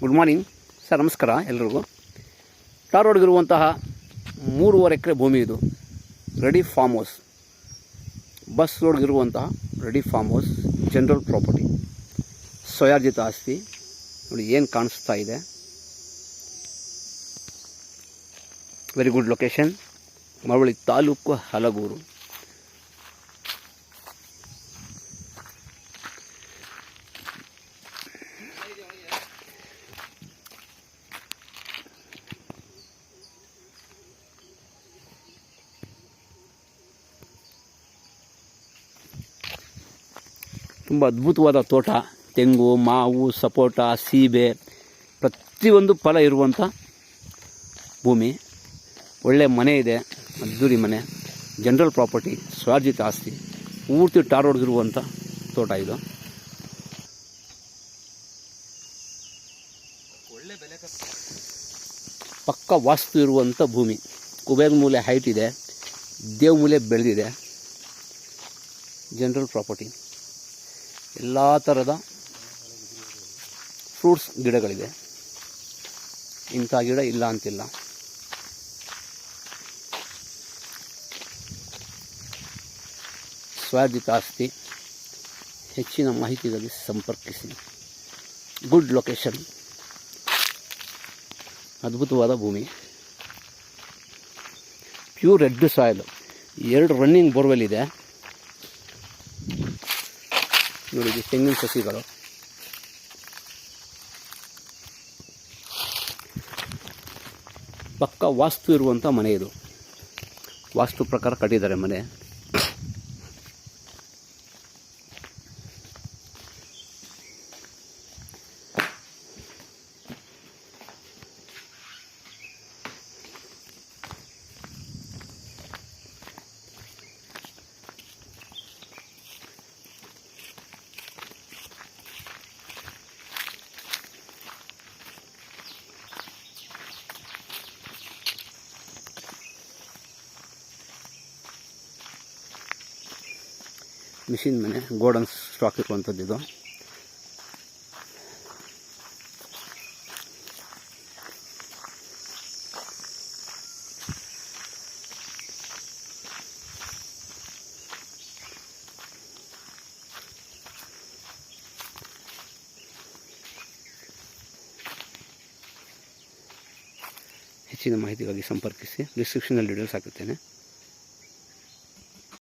Good morning sir, ನಮಸ್ಕಾರ ಎಲ್ರಿಗೂ. ಟಾರ್ ರೋಡ್ಗಿರುವಂತಹ 3.5 acre ಭೂಮಿ ಇದು. ರೆಡಿ ಫಾರ್ಮ್ ಹೌಸ್, ಬಸ್ ರೋಡ್ಗಿರುವಂತಹ ready farm house, general property, ಸ್ವಯಾರ್ಜಿತ ಆಸ್ತಿ. ನೋಡಿ ಏನು ಕಾಣಿಸ್ತಾ ಇದೆ. Very good location. Malavalli taluk, Halaguru. ತುಂಬ ಅದ್ಭುತವಾದ ತೋಟ, ತೆಂಗು, ಮಾವು, ಸಪೋಟ, ಸೀಬೆ, ಪ್ರತಿಯೊಂದು ಫಲ ಇರುವಂಥ ಭೂಮಿ. ಒಳ್ಳೆ ಮನೆ ಇದೆ, ಅದ್ದೂರಿ ಮನೆ, ಜನರಲ್ ಪ್ರಾಪರ್ಟಿ, ಸ್ವಾರ್ಜಿತ ಆಸ್ತಿ, ಪೂರ್ತಿ ಟಾರ್ ರೋಡ್ಗಿರುವಂಥ ತೋಟ ಇದು. ಪಕ್ಕ ವಾಸ್ತು ಇರುವಂಥ ಭೂಮಿ. ಕುಬೇರ ಮೂಲೆ ಹೈಟ್ ಇದೆ, ದೇವ ಮೂಲೆ ಬೆಳೆದಿದೆ. ಜನರಲ್ ಪ್ರಾಪರ್ಟಿ, ಎಲ್ಲ ಥರದ ಫ್ರೂಟ್ಸ್ ಗಿಡಗಳಿದೆ. ಇಂಥ ಗಿಡ ಇಲ್ಲ ಅಂತಿಲ್ಲ. ಸ್ವಾರ್ಜಿತ ಆಸ್ತಿ. ಹೆಚ್ಚಿನ ಮಾಹಿತಿಗಾಗಿ ಸಂಪರ್ಕಿಸಿ. ಗುಡ್ ಲೊಕೇಶನ್, ಅದ್ಭುತವಾದ ಭೂಮಿ, pure red soil. 2 running borewell ಇದೆ. ನೋಡಿ, ತೆಂಗಿನ ಸಸಿಗಳು. ಪಕ್ಕ ವಾಸ್ತು ಇರುವಂಥ ಮನೆ ಇದು. ವಾಸ್ತು ಪ್ರಕಾರ ಕಟ್ಟಿದ್ದಾರೆ ಮನೆ. ಮಿಷಿನ್ ಮನೆ, ಗೋಡನ್ ಸ್ಟಾಕ್ ಇರುವಂಥದ್ದು ಇದು. ಹೆಚ್ಚಿನ ಮಾಹಿತಿಗಾಗಿ ಸಂಪರ್ಕಿಸಿ. ಡಿಸ್ಕ್ರಿಪ್ಷನಲ್ಲಿ ಡೀಟೇಲ್ಸ್ ಹಾಕುತ್ತೇನೆ.